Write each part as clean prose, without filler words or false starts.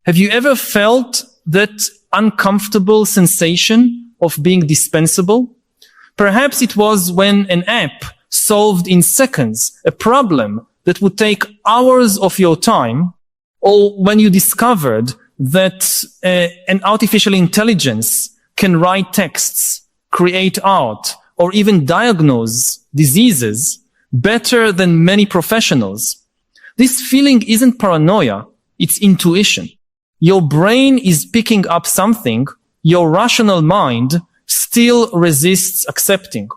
Have you ever felt that uncomfortable sensation of being dispensable? Perhaps it was when an app solved in seconds a problem that would take hours of your time, or when you discovered that an artificial intelligence can write texts, create art, or even diagnose diseases better than many professionals. This feeling isn't paranoia, it's intuition. Your brain is picking up something your rational mind still resists accepting.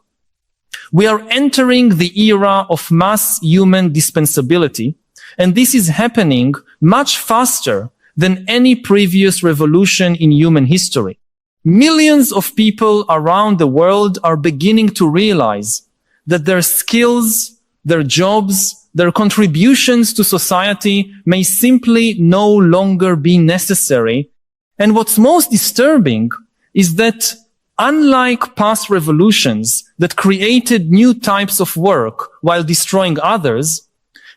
We are entering the era of mass human dispensability, and this is happening much faster than any previous revolution in human history. Millions of people around the world are beginning to realize that their skills, their jobs, their contributions to society may simply no longer be necessary. And what's most disturbing is that unlike past revolutions that created new types of work while destroying others,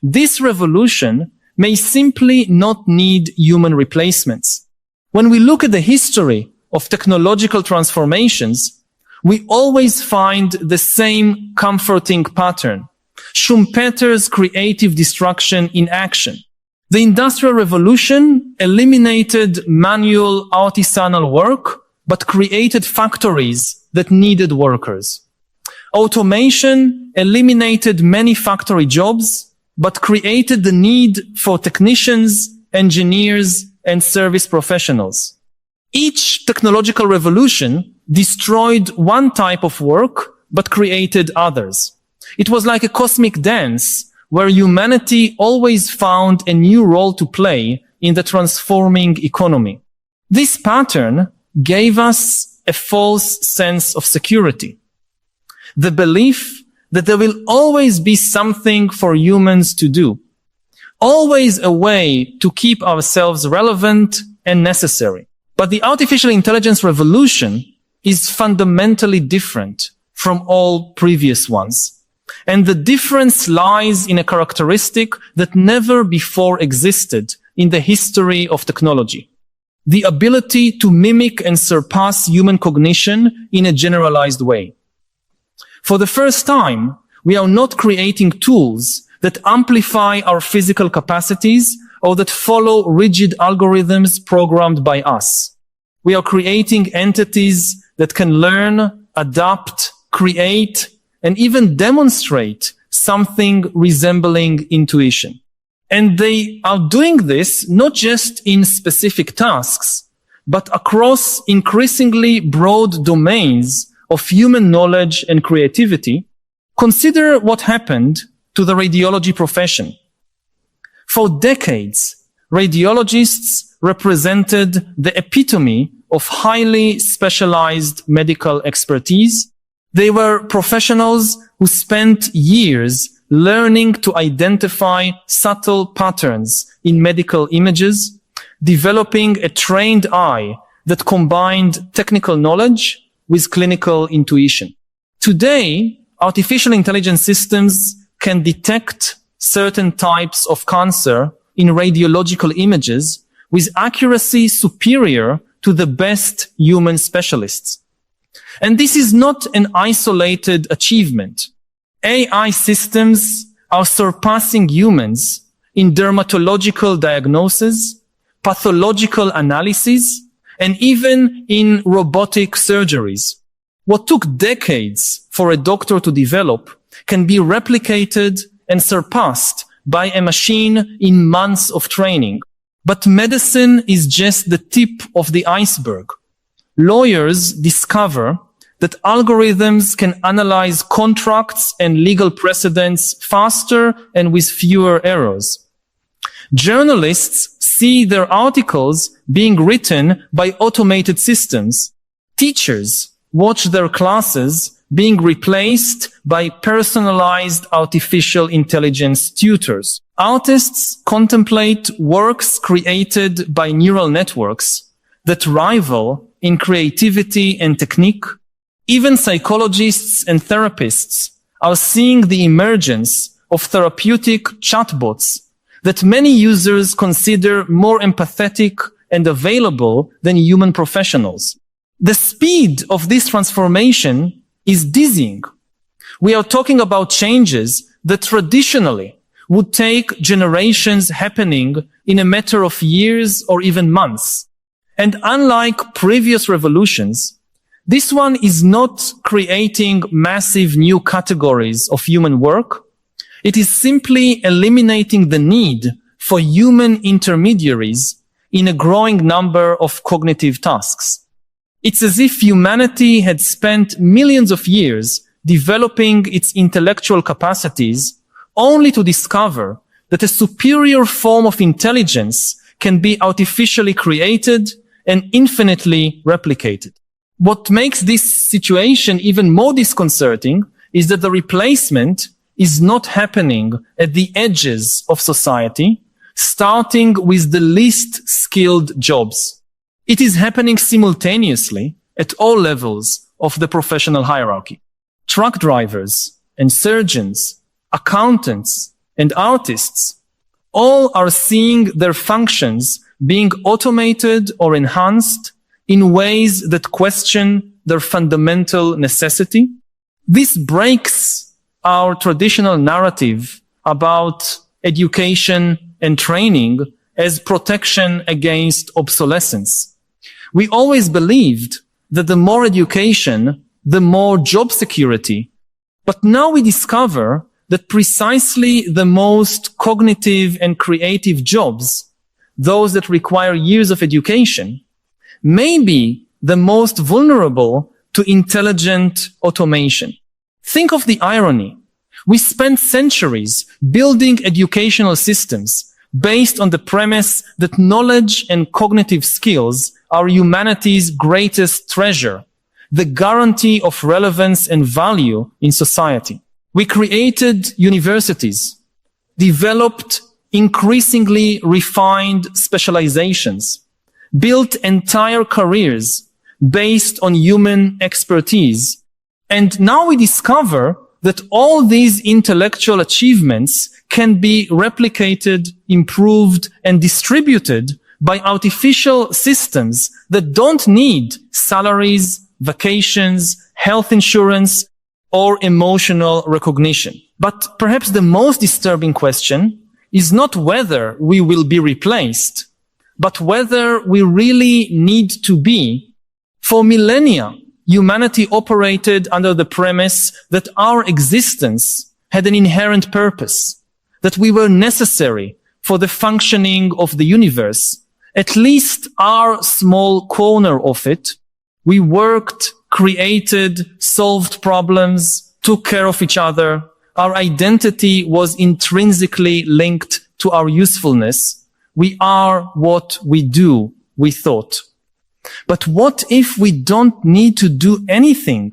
this revolution may simply not need human replacements. When we look at the history of technological transformations, we always find the same comforting pattern. Schumpeter's creative destruction in action. The Industrial Revolution eliminated manual artisanal work, but created factories that needed workers. Automation eliminated many factory jobs, but created the need for technicians, engineers, and service professionals. Each technological revolution destroyed one type of work, but created others. It was like a cosmic dance where humanity always found a new role to play in the transforming economy. This pattern gave us a false sense of security. The belief that there will always be something for humans to do. Always a way to keep ourselves relevant and necessary. But the artificial intelligence revolution is fundamentally different from all previous ones. And the difference lies in a characteristic that never before existed in the history of technology. The ability to mimic and surpass human cognition in a generalized way. For the first time, we are not creating tools that amplify our physical capacities or that follow rigid algorithms programmed by us. We are creating entities that can learn, adapt, create, and even demonstrate something resembling intuition. And they are doing this not just in specific tasks, but across increasingly broad domains of human knowledge and creativity. Consider what happened to the radiology profession. For decades, radiologists represented the epitome of highly specialized medical expertise. They were professionals who spent years learning to identify subtle patterns in medical images, developing a trained eye that combined technical knowledge with clinical intuition. Today, artificial intelligence systems can detect certain types of cancer in radiological images with accuracy superior to the best human specialists. And this is not an isolated achievement. AI systems are surpassing humans in dermatological diagnosis, pathological analysis, and even in robotic surgeries. What took decades for a doctor to develop can be replicated and surpassed by a machine in months of training. But medicine is just the tip of the iceberg. Lawyers discover that algorithms can analyze contracts and legal precedents faster and with fewer errors. Journalists see their articles being written by automated systems. Teachers watch their classes being replaced by personalized artificial intelligence tutors. Artists contemplate works created by neural networks that rival in creativity and technique. Even psychologists and therapists are seeing the emergence of therapeutic chatbots that many users consider more empathetic and available than human professionals. The speed of this transformation is dizzying. We are talking about changes that traditionally would take generations happening in a matter of years or even months. And unlike previous revolutions, this one is not creating massive new categories of human work. It is simply eliminating the need for human intermediaries in a growing number of cognitive tasks. It's as if humanity had spent millions of years developing its intellectual capacities only to discover that a superior form of intelligence can be artificially created and infinitely replicated. What makes this situation even more disconcerting is that the replacement is not happening at the edges of society, starting with the least skilled jobs. It is happening simultaneously at all levels of the professional hierarchy. Truck drivers and surgeons, accountants and artists, all are seeing their functions being automated or enhanced in ways that question their fundamental necessity. This breaks our traditional narrative about education and training as protection against obsolescence. We always believed that the more education, the more job security. But now we discover that precisely the most cognitive and creative jobs, those that require years of education, may be the most vulnerable to intelligent automation. Think of the irony. We spent centuries building educational systems based on the premise that knowledge and cognitive skills are humanity's greatest treasure, the guarantee of relevance and value in society. We created universities, developed increasingly refined specializations, built entire careers based on human expertise. And now we discover that all these intellectual achievements can be replicated, improved, and distributed by artificial systems that don't need salaries, vacations, health insurance, or emotional recognition. But perhaps the most disturbing question is not whether we will be replaced, but whether we really need to be. For millennia, humanity operated under the premise that our existence had an inherent purpose, that we were necessary for the functioning of the universe, at least our small corner of it. We worked, created, solved problems, took care of each other. Our identity was intrinsically linked to our usefulness. We are what we do, we thought. But what if we don't need to do anything?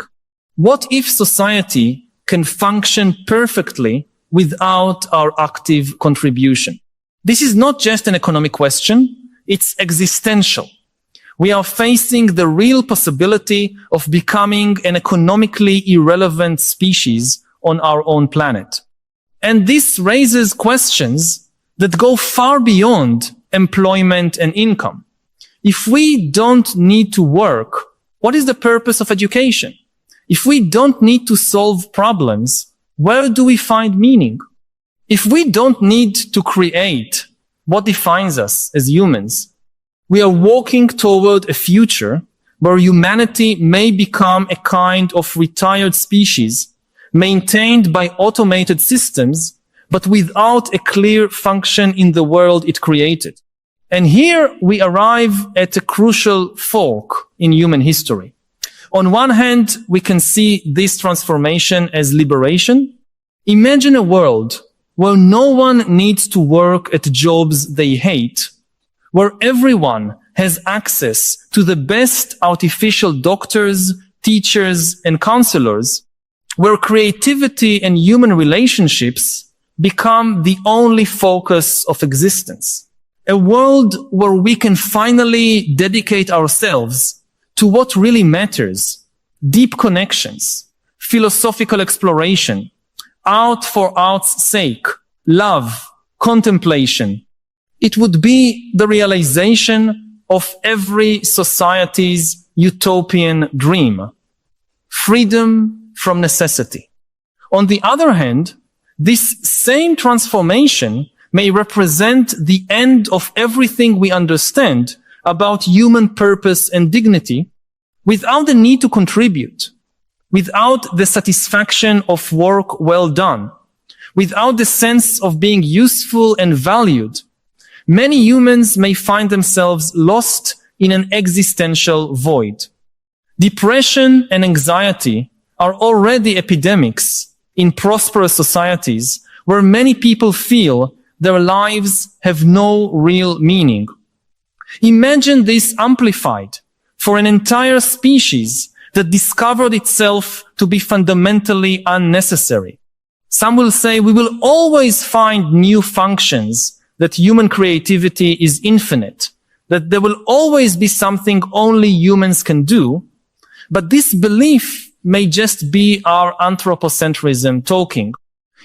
What if society can function perfectly without our active contribution? This is not just an economic question, it's existential. We are facing the real possibility of becoming an economically irrelevant species on our own planet. And this raises questions that go far beyond employment and income. If we don't need to work, what is the purpose of education? If we don't need to solve problems, where do we find meaning? If we don't need to create, what defines us as humans? We are walking toward a future where humanity may become a kind of retired species, maintained by automated systems, but without a clear function in the world it created. And here we arrive at a crucial fork in human history. On one hand, we can see this transformation as liberation. Imagine a world where no one needs to work at jobs they hate, where everyone has access to the best artificial doctors, teachers, and counselors, where creativity and human relationships become the only focus of existence. A world where we can finally dedicate ourselves to what really matters: deep connections, philosophical exploration, art for art's sake, love, contemplation. It would be the realization of every society's utopian dream: freedom from necessity. On the other hand, this same transformation may represent the end of everything we understand about human purpose and dignity, without the need to contribute, without the satisfaction of work well done, without the sense of being useful and valued. Many humans may find themselves lost in an existential void. Depression and anxiety are already epidemics in prosperous societies where many people feel their lives have no real meaning. Imagine this amplified for an entire species that discovered itself to be fundamentally unnecessary. Some will say we will always find new functions, that human creativity is infinite, that there will always be something only humans can do. But this belief may just be our anthropocentrism talking.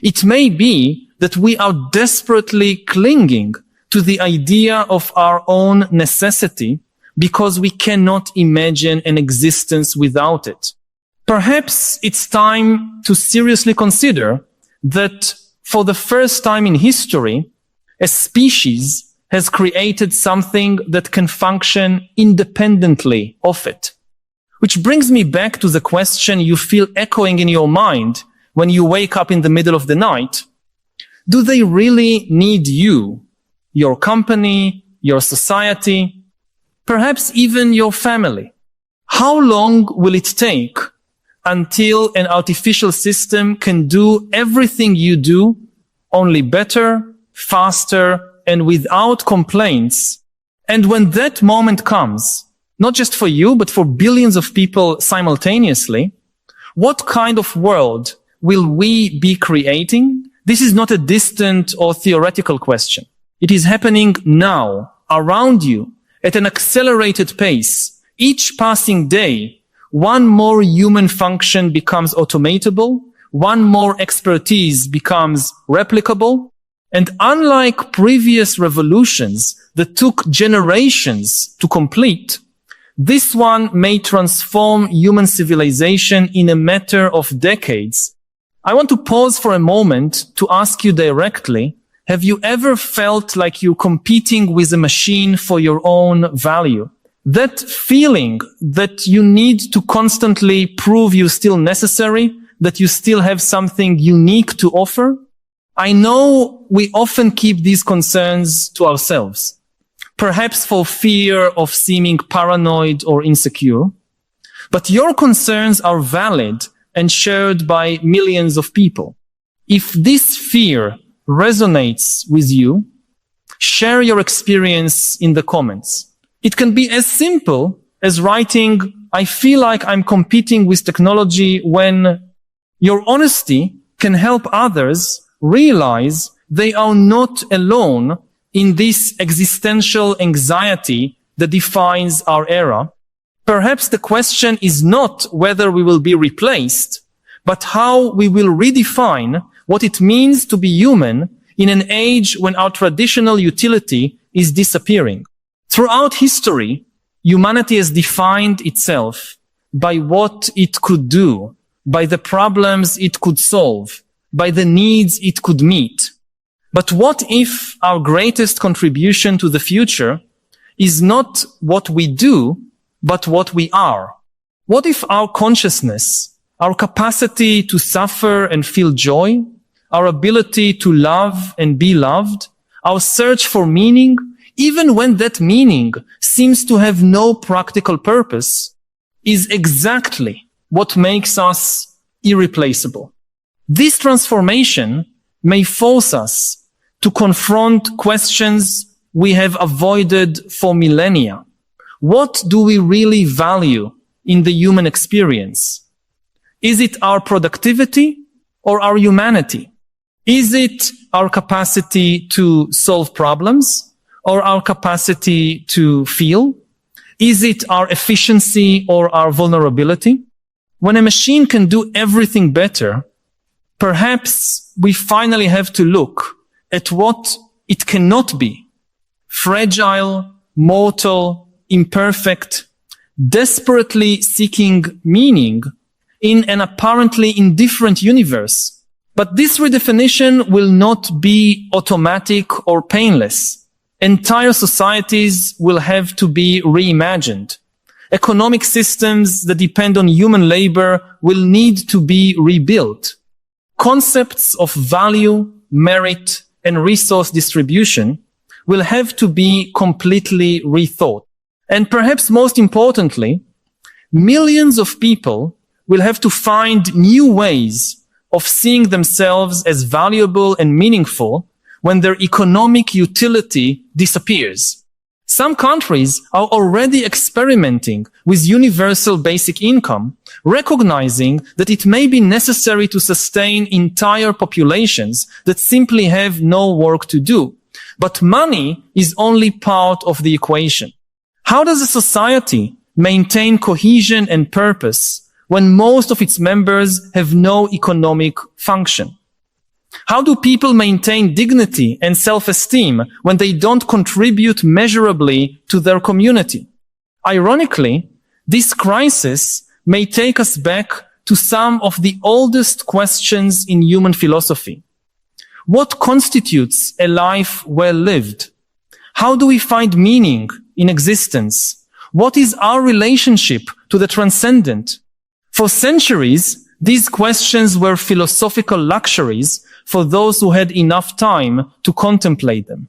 It may be that we are desperately clinging to the idea of our own necessity because we cannot imagine an existence without it. Perhaps it's time to seriously consider that for the first time in history, a species has created something that can function independently of it. Which brings me back to the question you feel echoing in your mind when you wake up in the middle of the night. Do they really need you, your company, your society, perhaps even your family? How long will it take until an artificial system can do everything you do, only better, faster, and without complaints? And when that moment comes, not just for you, but for billions of people simultaneously, what kind of world will we be creating? This is not a distant or theoretical question. It is happening now, around you, at an accelerated pace. Each passing day, one more human function becomes automatable, one more expertise becomes replicable, and unlike previous revolutions that took generations to complete, this one may transform human civilization in a matter of decades. I want to pause for a moment to ask you directly, have you ever felt like you're competing with a machine for your own value? That feeling that you need to constantly prove you're still necessary, that you still have something unique to offer? I know we often keep these concerns to ourselves. Perhaps for fear of seeming paranoid or insecure. But your concerns are valid and shared by millions of people. If this fear resonates with you, share your experience in the comments. It can be as simple as writing, I feel like I'm competing with technology, when your honesty can help others realize they are not alone in this existential anxiety that defines our era. Perhaps the question is not whether we will be replaced, but how we will redefine what it means to be human in an age when our traditional utility is disappearing. Throughout history, humanity has defined itself by what it could do, by the problems it could solve, by the needs it could meet. But what if our greatest contribution to the future is not what we do, but what we are? What if our consciousness, our capacity to suffer and feel joy, our ability to love and be loved, our search for meaning, even when that meaning seems to have no practical purpose, is exactly what makes us irreplaceable? This transformation may force us to confront questions we have avoided for millennia. What do we really value in the human experience? Is it our productivity or our humanity? Is it our capacity to solve problems or our capacity to feel? Is it our efficiency or our vulnerability? When a machine can do everything better, perhaps we finally have to look at what it cannot be: fragile, mortal, imperfect, desperately seeking meaning in an apparently indifferent universe. But this redefinition will not be automatic or painless. Entire societies will have to be reimagined. Economic systems that depend on human labor will need to be rebuilt. Concepts of value, merit, and resource distribution will have to be completely rethought. And perhaps most importantly, millions of people will have to find new ways of seeing themselves as valuable and meaningful when their economic utility disappears. Some countries are already experimenting with universal basic income, recognizing that it may be necessary to sustain entire populations that simply have no work to do. But money is only part of the equation. How does a society maintain cohesion and purpose when most of its members have no economic function? How do people maintain dignity and self-esteem when they don't contribute measurably to their community? Ironically, this crisis may take us back to some of the oldest questions in human philosophy. What constitutes a life well lived? How do we find meaning in existence? What is our relationship to the transcendent? For centuries, these questions were philosophical luxuries for those who had enough time to contemplate them.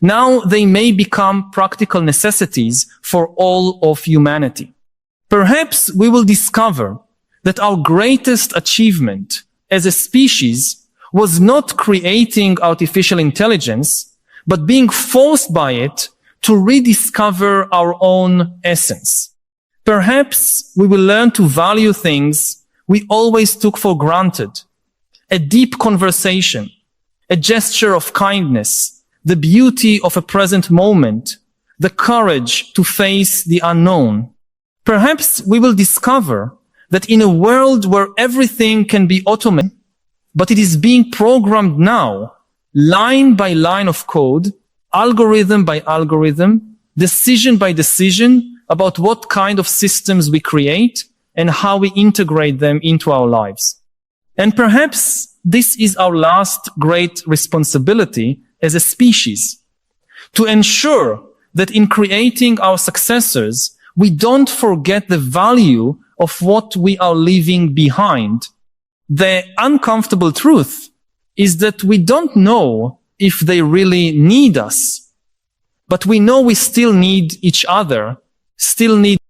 Now they may become practical necessities for all of humanity. Perhaps we will discover that our greatest achievement as a species was not creating artificial intelligence, but being forced by it to rediscover our own essence. Perhaps we will learn to value things we always took for granted. A deep conversation, a gesture of kindness, the beauty of a present moment, the courage to face the unknown. Perhaps we will discover that in a world where everything can be automated, but it is being programmed now, line by line of code, algorithm by algorithm, decision by decision, about what kind of systems we create and how we integrate them into our lives. And perhaps this is our last great responsibility as a species, to ensure that in creating our successors, we don't forget the value of what we are leaving behind. The uncomfortable truth is that we don't know if they really need us, but we know we still need each other, still need